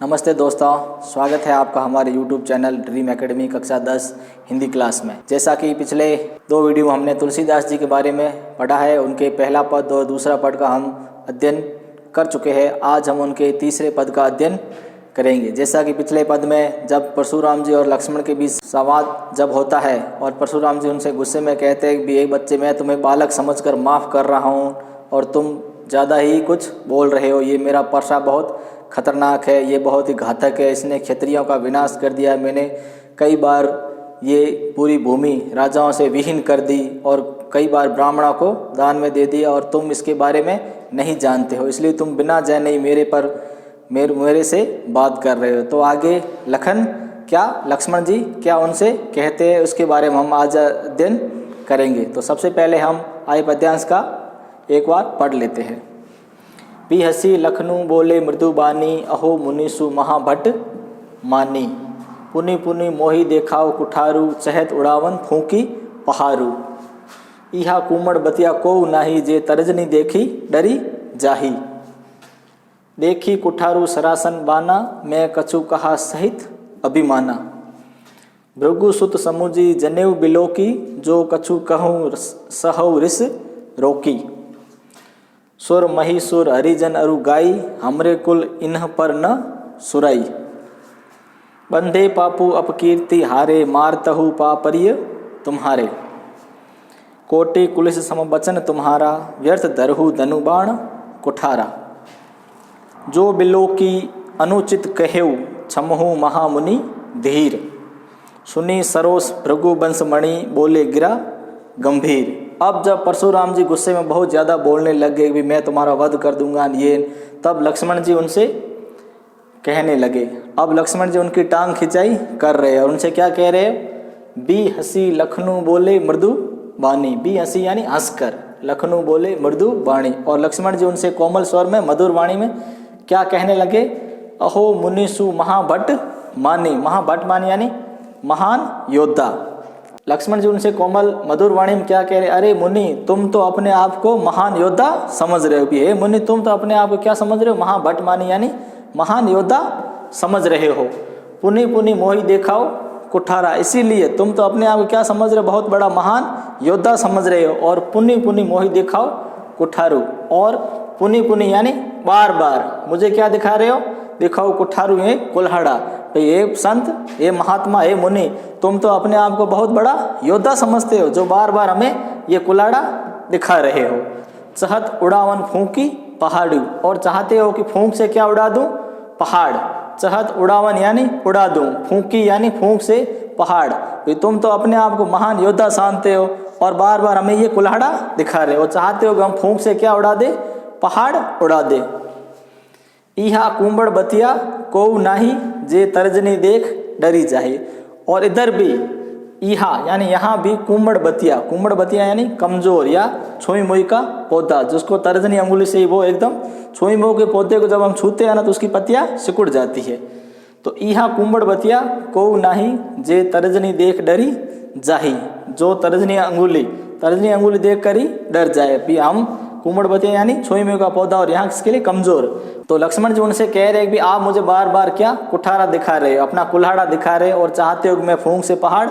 नमस्ते दोस्तों, स्वागत है आपका हमारे YouTube चैनल ड्रीम एकेडमी कक्षा 10 हिंदी क्लास में। जैसा कि पिछले दो वीडियो में हमने तुलसीदास जी के बारे में पढ़ा है, उनके पहला पद और दूसरा पद का हम अध्ययन कर चुके हैं। आज हम उनके तीसरे पद का अध्ययन करेंगे। जैसा कि पिछले पद में जब परशुराम जी और लक्ष्मण के बीच संवाद जब होता है और परशुराम जी उनसे गुस्से में कहते हैं कि एक बच्चे मैं तुम्हें बालक समझकर माफ़ कर रहा हूँ और तुम ज़्यादा ही कुछ बोल रहे हो, ये मेरा परसा बहुत खतरनाक है, ये बहुत ही घातक है, इसने क्षत्रियों का विनाश कर दिया, मैंने कई बार ये पूरी भूमि राजाओं से विहीन कर दी और कई बार ब्राह्मणों को दान में दे दिया और तुम इसके बारे में नहीं जानते हो, इसलिए तुम बिना जाने ही मेरे से बात कर रहे हो। तो आगे लक्ष्मण जी क्या उनसे कहते हैं उसके बारे में हम आज अध्ययन करेंगे। तो सबसे पहले हम आय पद्यांश का एक बार पढ़ लेते हैं। बिहसी लखनऊ बोले मृदुबानी, अहो मुनीसु महाभट मानी। पुनि पुनि मोहि देखाओ कुठारू, चहत उड़ावन फूकी पहारू। इहा कुमड़ बतिया को नाही, जे तरजनी देखी डरी जाही। देखी कुठारू सरासन बाना, मैं कछु कहा सहित अभिमाना। भृगु सुत समुजी जनेऊ बिलोकी, जो कछु कहूँ सहु रिस रोकी। सुर महिसुर हरिजन अरु गाई, हमरे कुल इन्ह पर न सुराई। बंधे पापू अपकीर्ति हारे, मारतहु पापरिय तुम्हारे। कोटि कुलिस समबचन तुम्हारा, व्यर्थ धरहु धनुबाण कुठारा। जो बिलो की अनुचित कहेऊ, छमहु महामुनि धीर। सुनी सरोस भृगु बंसमणि, बोले गिरा गंभीर। अब जब परशुराम जी गुस्से में बहुत ज़्यादा बोलने लग गए कि मैं तुम्हारा वध कर दूंगा ये, तब लक्ष्मण जी उनसे कहने लगे। अब लक्ष्मण जी उनकी टांग खिंचाई कर रहे हैं और उनसे क्या कह रहे हैं? बी हसी लखनऊ बोले मृदु बानी। बी हसी यानी हंसकर, लखनऊ बोले मृदु वाणी। और लक्ष्मण जी उनसे कोमल स्वर में मधुर वाणी में क्या कहने लगे? अहो मुनीसु महाभट मानी। महाभट मानी यानी महान योद्धा। लक्ष्मण जी उनसे कोमल मधुर वाणी में क्या कह रहे? अरे मुनि, तुम तो अपने आप को महान योद्धा समझ रहे हो। भी हे मुनि, तुम तो अपने आप को क्या समझ रहे हो? महाभट मानी यानी महान योद्धा समझ रहे हो। पुनि पुनि मोहि देखाओ कुठारा, इसीलिए तुम तो अपने आप को क्या समझ रहे हो? बहुत बड़ा महान योद्धा समझ रहे हो। और पुनि पुनि मोहि दिखाओ कुठारू, और पुनि पुनि यानी बार बार मुझे क्या दिखा रहे हो? दिखाओ कुठारू है कुल्हाड़ा। ये संत, ये महात्मा, ये मुनि, तुम तो अपने आप को बहुत बड़ा योद्धा समझते हो जो बार बार हमें ये कुल्हाड़ा दिखा रहे हो। चहत उड़ावन फूंकी पहाड़ी, और चाहते हो कि फूंक से क्या उड़ा दूं? पहाड़। चहत उड़ावन यानी उड़ा दूं, फूंकी यानी फूंक से पहाड़। भी तुम तो अपने आप को महान योद्धा जानते हो और बार बार हमें ये कुल्हाड़ा दिखा रहे हो, चाहते हो कि हम फूंक से क्या उड़ा दे? पहाड़ उड़ा दे। इहा कुंबड़ बतिया को नाही, जे तर्जनी देख डरी जाही। और इधर भी इहा यानी यहाँ भी कुंबड़ बतिया यानी कमजोर या छुई मुई का पौधा, जिसको तर्जनी अंगुली से ही वो एकदम छुई मुई के पौधे को जब हम छूते हैं ना तो उसकी पत्तियाँ सिकुड़ जाती है। तो इहा कुंबड़ बतिया को नाही, जे तर्जनी देख डरी जाही। जो तर्जनी अंगुली देख कर ही डर जाए। भी हम कुंबड़ बतिया यानी छुई मुई का पौधा और यहाँ किसके लिए? कमजोर। तो लक्ष्मण जी उनसे कह रहे हैं कि आप मुझे बार बार क्या कुठारा दिखा रहे हो, अपना कुल्हाड़ा दिखा रहे हो और चाहते हो कि मैं फूंक से पहाड़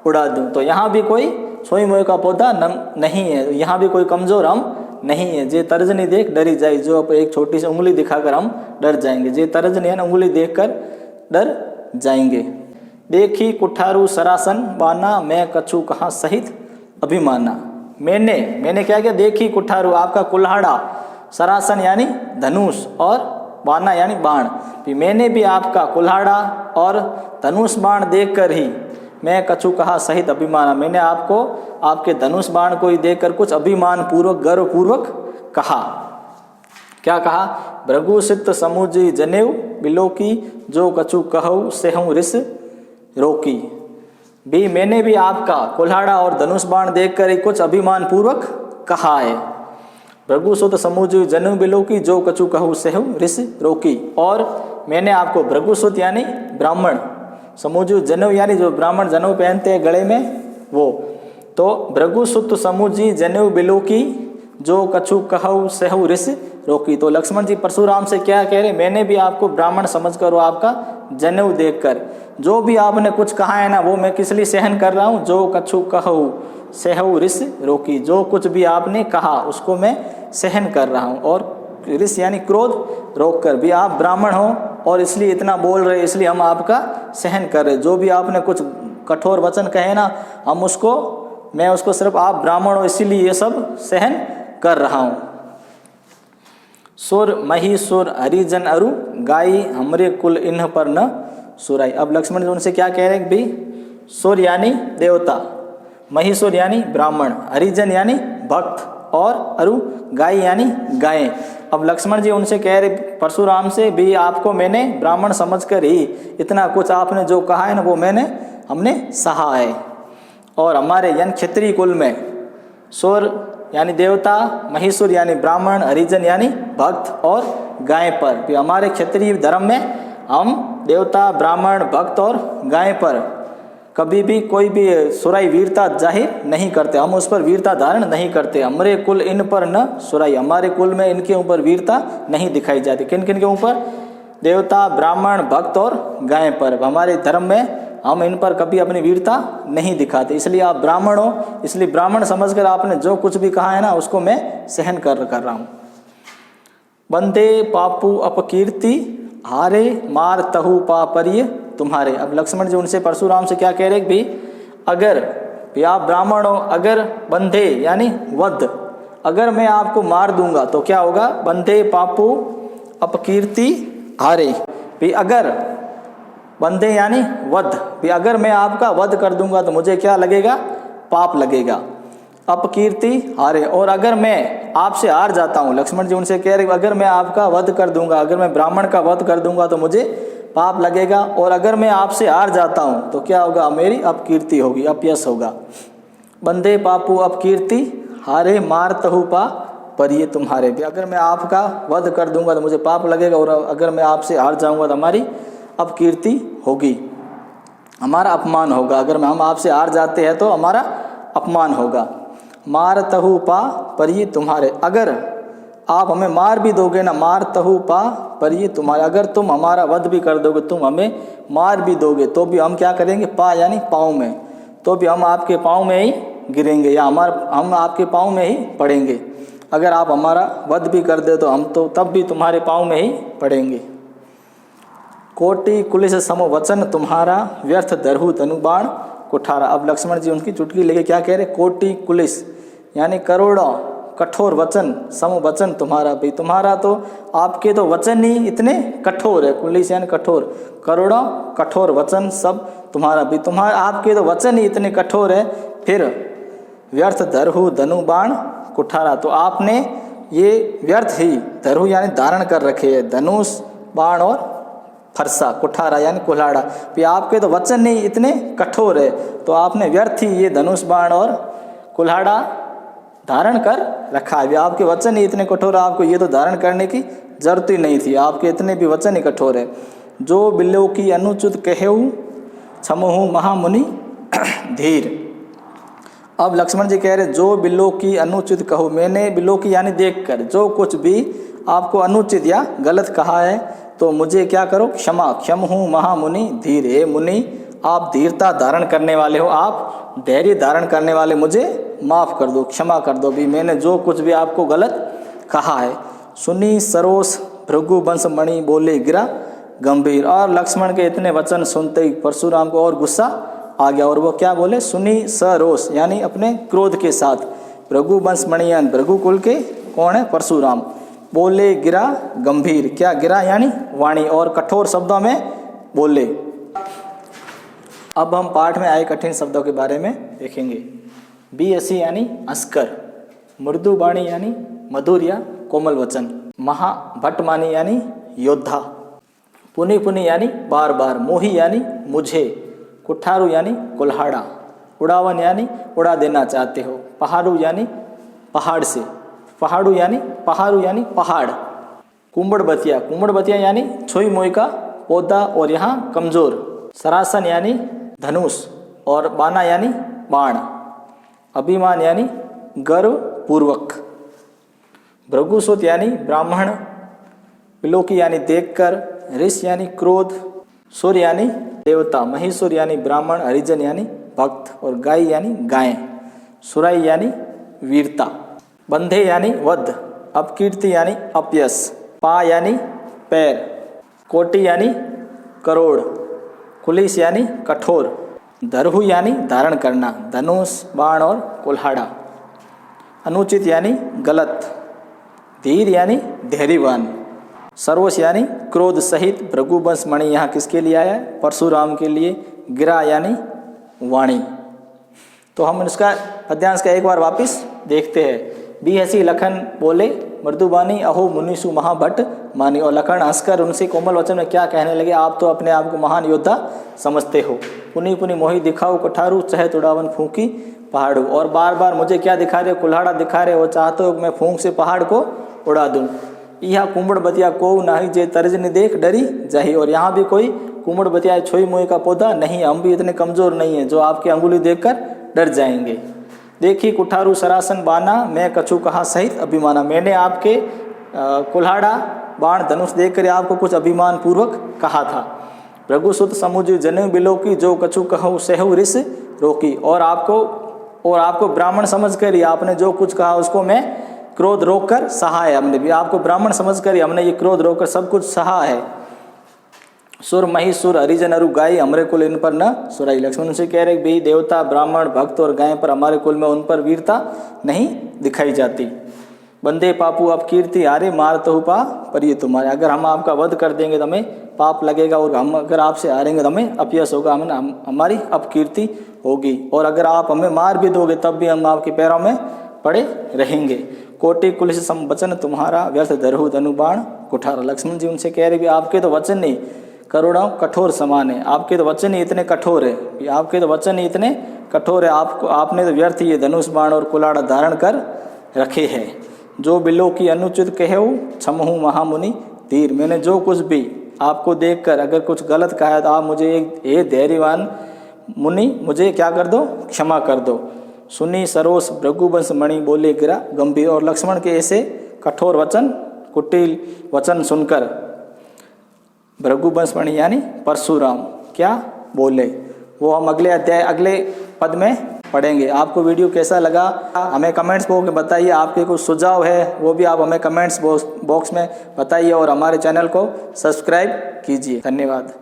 उड़ा दूं। तो यहाँ भी कोई छुई मुई का पौधा नहीं है, यहाँ भी कोई कमजोर हम नहीं है। जे तर्जनी देख डरी जाए, जो एक छोटी सी उंगली दिखाकर हम डर जाएंगे। जे तर्जनी यानी उंगली देख कर डर जाएंगे। देखी कुठारू सरासन बाना, मैं कछु कहाँ सहित अभिमाना। मैंने क्या किया? देखी कुठारू आपका कुल्हाड़ा, सरासन यानी धनुष, और बाना यानी बाण। भी मैंने भी आपका कुल्हाड़ा और धनुष बाण देखकर ही मैं कछु कहा सहित अभिमाना, मैंने आपको आपके धनुष बाण को ही देखकर कुछ अभिमान पूर्वक गर्व पूर्वक कहा। क्या कहा? भृगु सित समुजी जनेऊ बिलोकी, जो कछु कहूँ सेहूँ रिस रोकी। भी मैंने भी आपका कुल्हाड़ा और धनुष बाण देखकर ही कुछ अभिमान पूर्वक कहा है। भृगु सुत समुजी जनेऊ बिलोकी, जो कछु कहूँ सेहूँ रिस रोकी। और मैंने आपको भृगुसुत यानी ब्राह्मण, समूजु जनेऊ यानी जो ब्राह्मण जनेऊ पहनते हैं गले में वो, तो भृगुसुत समूजी जनेऊ बिलोकी, जो कछु कहु सहु रिस रोकी। तो लक्ष्मण जी परशुराम से क्या कह रहे, मैंने भी आपको ब्राह्मण समझकर और आपका जनेऊ देखकर जो भी आपने कुछ कहा है ना वो मैं किस लिए सहन कर रहा हूँ। जो कछु कहु सहु रिस रोकी, जो कुछ भी आपने कहा उसको मैं सहन कर रहा हूँ, और रिस यानी क्रोध रोक कर। भी आप ब्राह्मण हो और इसलिए इतना बोल रहे, इसलिए हम आपका सहन कर रहे। जो भी आपने कुछ कठोर वचन कहे ना हम उसको, मैं उसको सिर्फ आप ब्राह्मण हो इसीलिए ये सब सहन कर रहा हूँ। सुर मही सुर हरिजन अरु गाई हमरे कुल इन्ह पर न सुराई। अब लक्ष्मण जी उनसे क्या कह रहे हैं भाई, सुर यानी देवता, महिषुर यानी ब्राह्मण, हरिजन यानी भक्त, और अरु गाय यानी गायें। अब लक्ष्मण जी उनसे कह रहे परशुराम से, भी आपको मैंने ब्राह्मण समझकर ही इतना कुछ आपने जो कहा है ना वो हमने सहा है। और हमारे यानी क्षत्रिय कुल में सुर यानी देवता, महिषुर यानी ब्राह्मण, हरिजन यानी भक्त और गाय पर, भी हमारे क्षत्रिय धर्म में हम देवता, ब्राह्मण, भक्त और गाय पर कभी भी कोई भी सुराई वीरता जाहिर नहीं करते, हम उस पर वीरता धारण नहीं करते। हमरे कुल इन पर न सुराई, हमारे कुल में इनके ऊपर वीरता नहीं दिखाई जाती। किन किन के ऊपर, देवता, ब्राह्मण, भक्त और गाय पर। हमारे धर्म में हम इन पर कभी अपनी वीरता नहीं दिखाते, इसलिए आप ब्राह्मण हो, इसलिए ब्राह्मण समझकर आपने जो कुछ भी कहा है ना उसको मैं सहन कर रहा हूँ। बंदे पापू अपकीर्ति हारे मार तहु पापरिय तुम्हारे। अब लक्ष्मण जी उनसे परशुराम से क्या कह रहे भी, अगर भी आप ब्राह्मण हो, अगर बंधे यानी वध, अगर मैं आपको मार दूंगा तो क्या होगा, बंधे पापू अपकीर्ति हारे, भी अगर बंधे यानी वध, भी अगर मैं आपका वध कर दूंगा तो मुझे क्या लगेगा, पाप लगेगा। अपकीर्ति हारे, और अगर मैं आपसे हार जाता हूँ, लक्ष्मण जी उनसे कह रहे अगर मैं आपका वध कर दूंगा, अगर मैं ब्राह्मण का वध कर दूंगा तो मुझे पाप लगेगा, और अगर मैं आपसे हार जाता हूँ तो क्या होगा, मेरी अपकीर्ति होगी, अपयश होगा। बंदे पापू अपकीर्ति हारे मार तहु पा परिये तुम्हारे, भी अगर मैं आपका वध कर दूंगा तो मुझे पाप लगेगा, और अगर मैं आपसे हार जाऊंगा तो हमारी अपकीर्ति होगी, हमारा अपमान होगा। अगर हम आपसे हार जाते हैं तो हमारा अपमान होगा। मार तहु पा परिये तुम्हारे, अगर आप हमें मार भी दोगे ना, मार तहु पा परिये तुम्हारे, अगर तुम हमारा वध भी कर दोगे, तुम हमें मार भी दोगे तो भी हम क्या करेंगे, पा यानी पाँव में, तो भी हम आपके पाँव में ही गिरेंगे, या हम आपके पाँव में ही पड़ेंगे। अगर आप हमारा वध भी कर दे तो हम तो तब भी तुम्हारे पाँव में ही पड़ेंगे। कोटि कुलिस सम वचन तुम्हारा व्यर्थ दरहु धनुबाण कुठारा। अब लक्ष्मण जी उनकी चुटकी लेके क्या कह रहे, कोटि कुलिस यानी करोड़ों कठोर वचन, सम वचन तुम्हारा, भी तुम्हारा तो आपके तो वचन ही इतने कठोर है, कुलिस यानी कठोर, करोड़ों कठोर वचन सब तुम्हारा, भी तुम्हारा आपके तो वचन ही इतने कठोर है, फिर व्यर्थ धरहु धनुबाण कुठारा, तो आपने ये व्यर्थ ही, धरहु यानी धारण कर रखे है, धनुष बाण और फरसा, कुठारा यानी कुल्हाड़ा, भी आपके तो वचन नहीं इतने कठोर है, तो आपने व्यर्थ ही ये धनुष बाण और कुल्हाड़ा धारण कर रखा है। आपके वचन ही इतने कठोर है, आपको ये तो धारण करने की जरूरत ही नहीं थी, आपके इतने भी वचन ही कठोर है। जो बिल्लो की अनुचित कहेऊ क्षमहु महामुनि धीर। अब लक्ष्मण जी कह रहे जो बिल्लो की अनुचित कहो, मैंने बिल्लो की यानी देखकर जो कुछ भी आपको अनुचित या गलत कहा है तो मुझे क्या करो, क्षमा, क्षम हूँ महामुनि धीर, हे मुनि आप धीरता धारण करने वाले हो, आप धैर्य धारण करने वाले, मुझे माफ़ कर दो, क्षमा कर दो, भी मैंने जो कुछ भी आपको गलत कहा है। सुनी सरोस भृगुवंश मणि बोले गिरा गंभीर। और लक्ष्मण के इतने वचन सुनते ही परशुराम को और गुस्सा आ गया, और वो क्या बोले, सुनी सरोस यानी अपने क्रोध के साथ, भृगुवंश मणि यानी भृगुकुल के कौन है, परशुराम, बोले गिरा गंभीर, क्या गिरा यानी वाणी, और कठोर शब्दों में बोले। अब हम पाठ में आए कठिन शब्दों के बारे में देखेंगे। बीएसी यानी अस्कर, मृदु वाणी यानी मधुर या कोमल वचन, महाभटमानी यानी योद्धा, पुनि पुनि यानी बार बार, मोही यानी मुझे, कुठारू यानी कुल्हाड़ा, उड़ावन यानी उड़ा देना चाहते हो, पहाड़ू यानी पहाड़ से, पहाड़ू यानी पहाड़ू यानी पहाड़, कुंबड़बतिया, कुंबड़बतिया यानी छोई मोई का पौधा और यहाँ कमजोर, सरासन यानी धनुष और बाना यानी बाण, अभिमान यानी गर्व पूर्वक, भृगुसुत यानी ब्राह्मण, बिलोकी यानी देखकर, ऋष यानी क्रोध, सुर यानी देवता, महिषुर यानी ब्राह्मण, हरिजन यानी भक्त और गाय यानी गाय, सुराई यानी वीरता। बंधे यानी वध, अपकीर्ति यानी अपयश, पा यानी पैर, कोटि यानी करोड़, कुलिस यानी कठोर, दरहु यानी धारण करना, धनुष, बाण और कुल्हाड़ा। अनुचित यानी गलत, धीर यानी धैर्यवान, सर्वोस यानी क्रोध सहित। भृगुवंश मणि यहाँ किसके लिए आया है? परशुराम के लिए। गिरा यानी वाणी। तो हम इसका पद्यांश का एक बार वापिस देखते हैं। बी हसी लखन बोले मृदुबानी, अहो मुनिषु महाभट मानी। और लखन हंसकर उनसे कोमल वचन में क्या कहने लगे, आप तो अपने आप को महान योद्धा समझते हो। पुनि पुनि मोहि दिखाओ कुठारू, चाहे तुड़ावन फूंकी पहाड़ू। और बार बार मुझे क्या दिखा रहे हो? कुल्हाड़ा दिखा रहे हो। चाहते हो मैं फूंक से पहाड़ को उड़ा दूं। यह कुम्बड़ बतिया को नाही जे तर्ज ने देख डरी जाही। और यहाँ भी कोई कुम्बड़ बतिया छोई मोई का पौधा नहीं, हम भी इतने कमजोर नहीं है जो आपकी अंगुली देखकर डर जाएंगे। देखी कुठारू सरासन बाना, मैं कछु कहा सहित अभिमाना। मैंने आपके कुल्हाड़ा बाण धनुष देखकर आपको कुछ अभिमान पूर्वक कहा था। भृगुसुत समुझ जनेऊ बिलोकी, जो कछु कहूँ सहु ऋष रोकी। और आपको ब्राह्मण समझकर ही आपने जो कुछ कहा उसको मैं क्रोध रोककर सहा है। हमने भी आपको ब्राह्मण समझकर ही हमने ये क्रोध रोककर सब कुछ सहा है। सुर महिषुर हरिजन अरु गाय, हमरे कुल इन पर न सुराई। लक्ष्मण उनसे कह रहे भाई देवता ब्राह्मण भक्त और गाय पर हमारे कुल में उन पर वीरता नहीं दिखाई जाती। बंदे पापू अब कीर्ति हारे, मार तो पा पर ये तुम्हारे। अगर हम आपका वध कर देंगे तो हमें पाप लगेगा, और हम अगर आपसे हारेंगे तो हमें अपयश होगा, हमारी अपकीर्ति होगी। और अगर आप हमें मार भी दोगे तब भी हम आपके पैरों में पड़े रहेंगे। कोटि कुलिस सम वचन तुम्हारा, व्यर्थ धरहु धनु बाण कुठारा। लक्ष्मण जी उनसे कह रहे भी आपके तो वचन नहीं करोड़ों कठोर समान है। आपके तो वचन ही इतने कठोर है, आपके तो वचन ही इतने कठोर है। आपने तो व्यर्थ ये धनुष बाण और कुल्हाड़ा धारण कर रखे हैं। जो बिलो की अनुचित कहो क्षमहु महामुनि धीर। मैंने जो कुछ भी आपको देखकर अगर कुछ गलत कहा है तो आप मुझे एक धैर्यवान मुनि मुझे क्या कर दो, क्षमा कर दो। सुनी सरोस भृगुवंश मणि बोले गिरा गंभीर। और लक्ष्मण के ऐसे कठोर वचन कुटिल वचन सुनकर भृगुवंश मणि यानी परशुराम क्या बोले वो हम अगले अध्याय अगले पद में पढ़ेंगे। आपको वीडियो कैसा लगा हमें कमेंट्स बॉक्स में बताइए। आपके कुछ सुझाव है वो भी आप हमें कमेंट्स बॉक्स में बताइए और हमारे चैनल को सब्सक्राइब कीजिए। धन्यवाद।